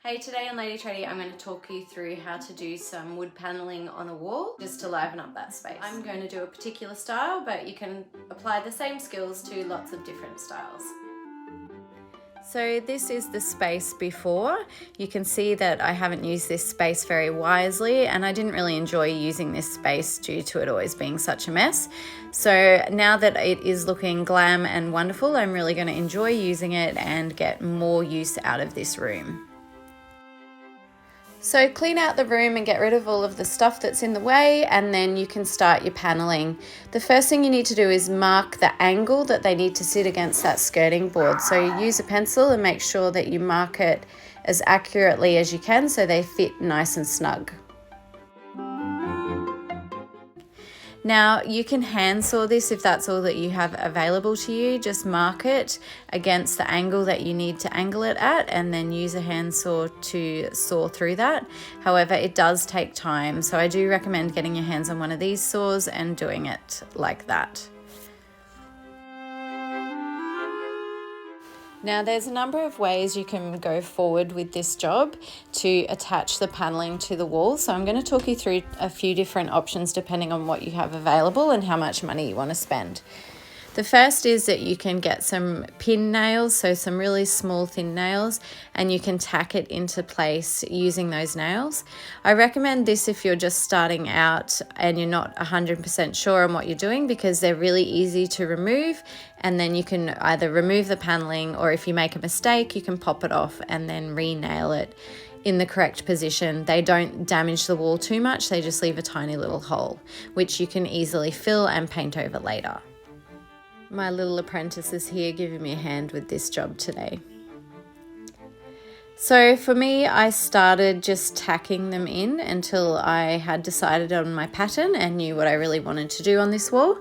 Hey, today on Lady Tradie I'm going to talk you through how to do some wood paneling on a wall just to liven up that space. I'm going to do a particular style, but you can apply the same skills to lots of different styles. So this is the space before. You can see that I haven't used this space very wisely, and I didn't really enjoy using this space due to it always being such a mess. So now that it is looking glam and wonderful, I'm really going to enjoy using it and get more use out of this room. So clean out the room and get rid of all of the stuff that's in the way, and then you can start your paneling. The first thing you need to do is mark the angle that they need to sit against that skirting board. So you use a pencil and make sure that you mark it as accurately as you can so they fit nice and snug. Now you can hand saw this if that's all that you have available to you. Just mark it against the angle that you need to angle it at and then use a hand saw to saw through that. However, it does take time, so I do recommend getting your hands on one of these saws and doing it like that. Now there's a number of ways you can go forward with this job to attach the paneling to the wall. So I'm going to talk you through a few different options depending on what you have available and how much money you want to spend. The first is that you can get some pin nails, so some really small thin nails, and you can tack it into place using those nails. I recommend this if you're just starting out and you're not 100% sure on what you're doing, because they're really easy to remove, and then you can either remove the paneling, or if you make a mistake you can pop it off and then re-nail it in the correct position. They don't damage the wall too much, they just leave a tiny little hole which you can easily fill and paint over later. My little apprentice is here giving me a hand with this job today. So for me, I started just tacking them in until I had decided on my pattern and knew what I really wanted to do on this wall.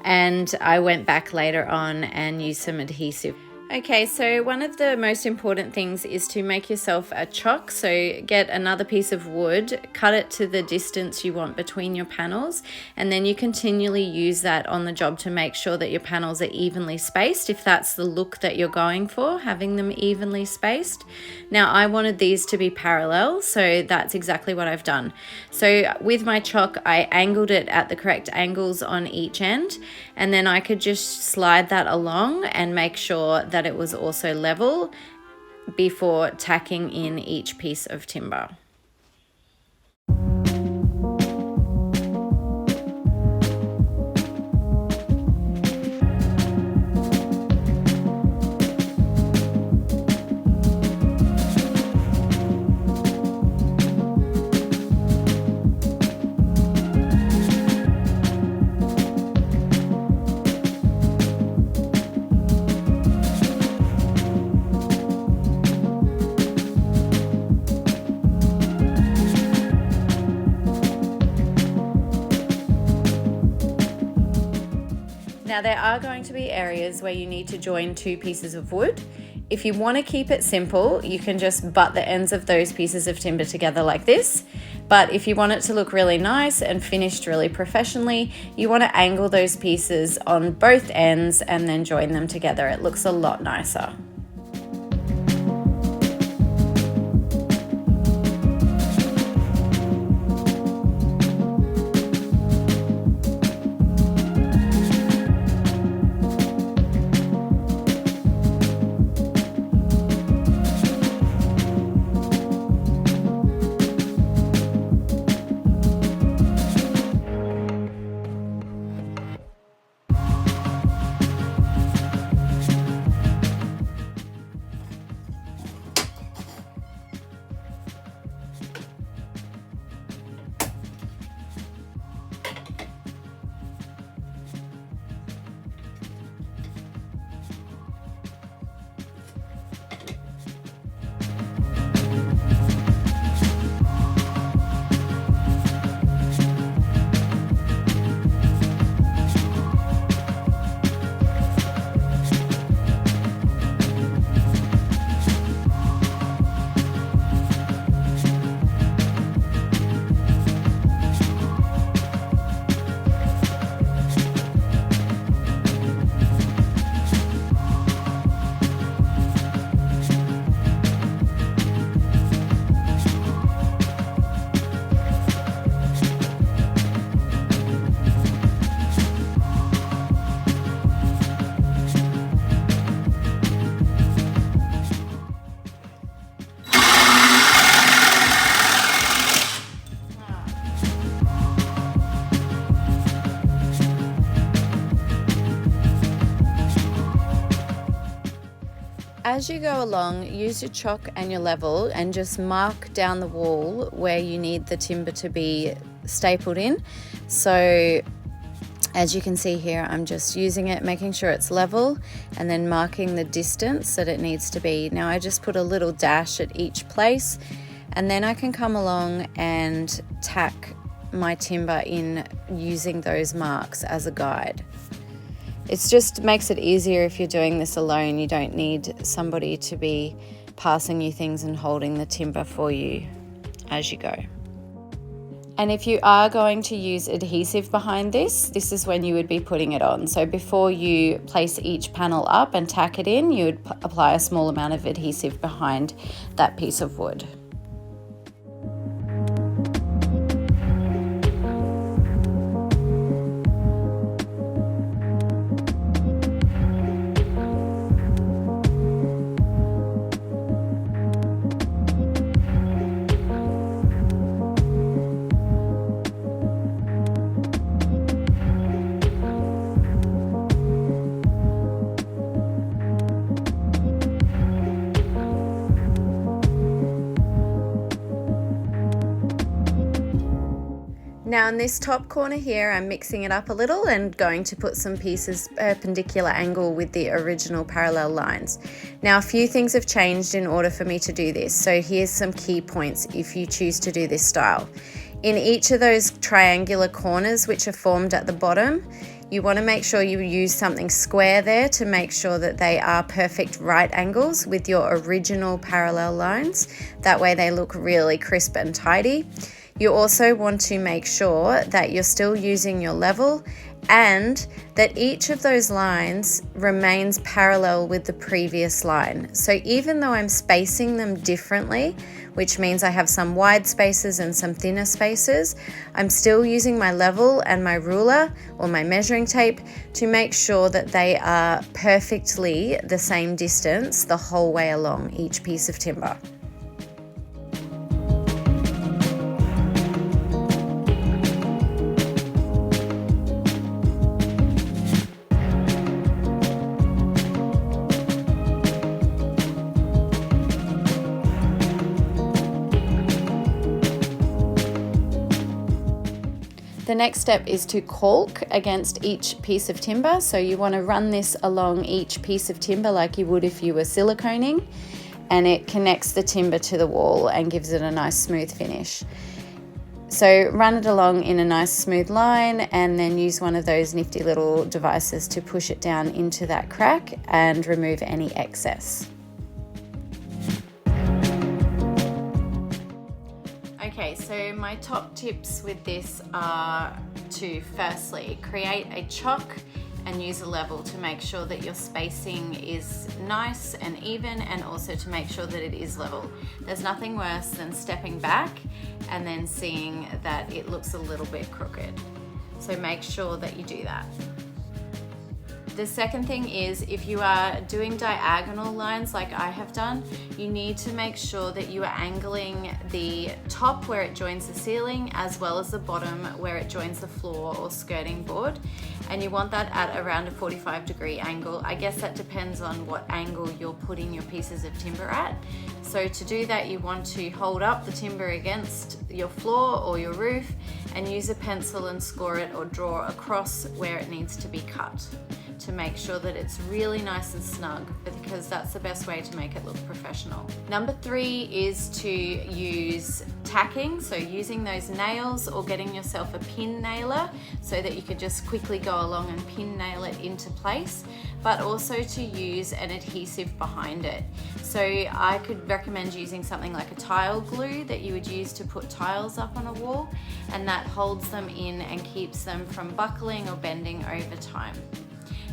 And I went back later on and used some adhesive. Okay, so one of the most important things is to make yourself a chock. So get another piece of wood, cut it to the distance you want between your panels, and then you continually use that on the job to make sure that your panels are evenly spaced, if that's the look that you're going for, having them evenly spaced. Now I wanted these to be parallel, so that's exactly what I've done. So with my chock, I angled it at the correct angles on each end, and then I could just slide that along and make sure that it was also level before tacking in each piece of timber. Now there are going to be areas where you need to join two pieces of wood. If you want to keep it simple, you can just butt the ends of those pieces of timber together like this. But if you want it to look really nice and finished really professionally, you want to angle those pieces on both ends and then join them together. It looks a lot nicer. as you go along, use your chalk and your level and just mark down the wall where you need the timber to be stapled in. So as you can see here, I'm just using it, making sure it's level, and then marking the distance that it needs to be. Now I just put a little dash at each place, and then I can come along and tack my timber in using those marks as a guide. It just makes it easier if you're doing this alone. You don't need somebody to be passing you things and holding the timber for you as you go. And if you are going to use adhesive behind this is when you would be putting it on. So before you place each panel up and tack it in, you would apply a small amount of adhesive behind that piece of wood. Now in this top corner here, I'm mixing it up a little and going to put some pieces perpendicular angle with the original parallel lines. Now a few things have changed in order for me to do this. So here's some key points if you choose to do this style. In each of those triangular corners which are formed at the bottom, you want to make sure you use something square there to make sure that they are perfect right angles with your original parallel lines. That way they look really crisp and tidy. You also want to make sure that you're still using your level and that each of those lines remains parallel with the previous line. So even though I'm spacing them differently, which means I have some wide spaces and some thinner spaces, I'm still using my level and my ruler or my measuring tape to make sure that they are perfectly the same distance the whole way along each piece of timber. The next step is to caulk against each piece of timber. So you want to run this along each piece of timber like you would if you were siliconing, and it connects the timber to the wall and gives it a nice smooth finish. So run it along in a nice smooth line and then use one of those nifty little devices to push it down into that crack and remove any excess. Okay, so my top tips with this are to firstly create a chalk and use a level to make sure that your spacing is nice and even, and also to make sure that it is level. There's nothing worse than stepping back and then seeing that it looks a little bit crooked. So make sure that you do that. The second thing is, if you are doing diagonal lines like I have done, you need to make sure that you are angling the top where it joins the ceiling as well as the bottom where it joins the floor or skirting board. And you want that at around a 45-degree angle. I guess that depends on what angle you're putting your pieces of timber at. So to do that, you want to hold up the timber against your floor or your roof and use a pencil and score it or draw across where it needs to be cut, to make sure that it's really nice and snug, because that's the best way to make it look professional. Number 3 is to use tacking, so using those nails or getting yourself a pin nailer so that you could just quickly go along and pin nail it into place, but also to use an adhesive behind it. So I could recommend using something like a tile glue that you would use to put tiles up on a wall, and that holds them in and keeps them from buckling or bending over time.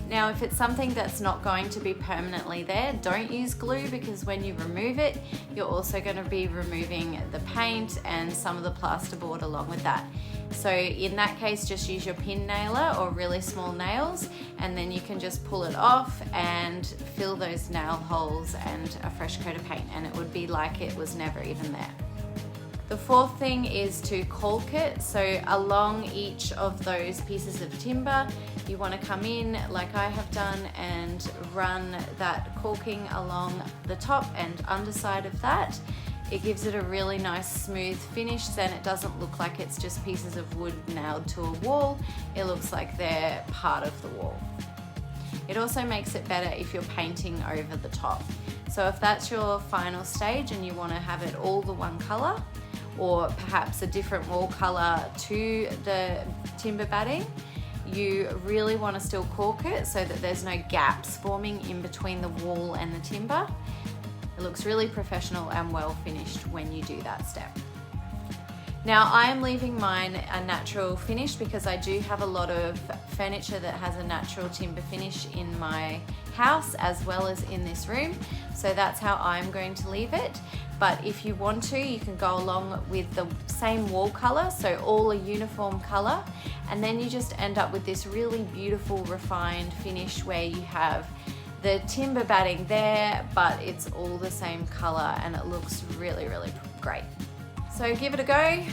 Now, if it's something that's not going to be permanently there, don't use glue, because when you remove it, you're also going to be removing the paint and some of the plasterboard along with that. So in that case, just use your pin nailer or really small nails, and then you can just pull it off and fill those nail holes and a fresh coat of paint, and it would be like it was never even there. The fourth thing is to caulk it. So along each of those pieces of timber, you want to come in like I have done and run that caulking along the top and underside of that. It gives it a really nice smooth finish, then it doesn't look like it's just pieces of wood nailed to a wall. It looks like they're part of the wall. It also makes it better if you're painting over the top. So if that's your final stage and you want to have it all the one color, or perhaps a different wall color to the timber batting, you really want to still caulk it so that there's no gaps forming in between the wall and the timber. It looks really professional and well finished when you do that step. Now I am leaving mine a natural finish because I do have a lot of furniture that has a natural timber finish in my house as well as in this room. So that's how I'm going to leave it. But if you want to, you can go along with the same wall color, so all a uniform color, and then you just end up with this really beautiful refined finish where you have the timber batting there, but it's all the same color and it looks really, really great. So give it a go,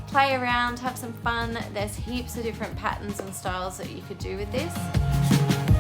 play around, have some fun. There's heaps of different patterns and styles that you could do with this.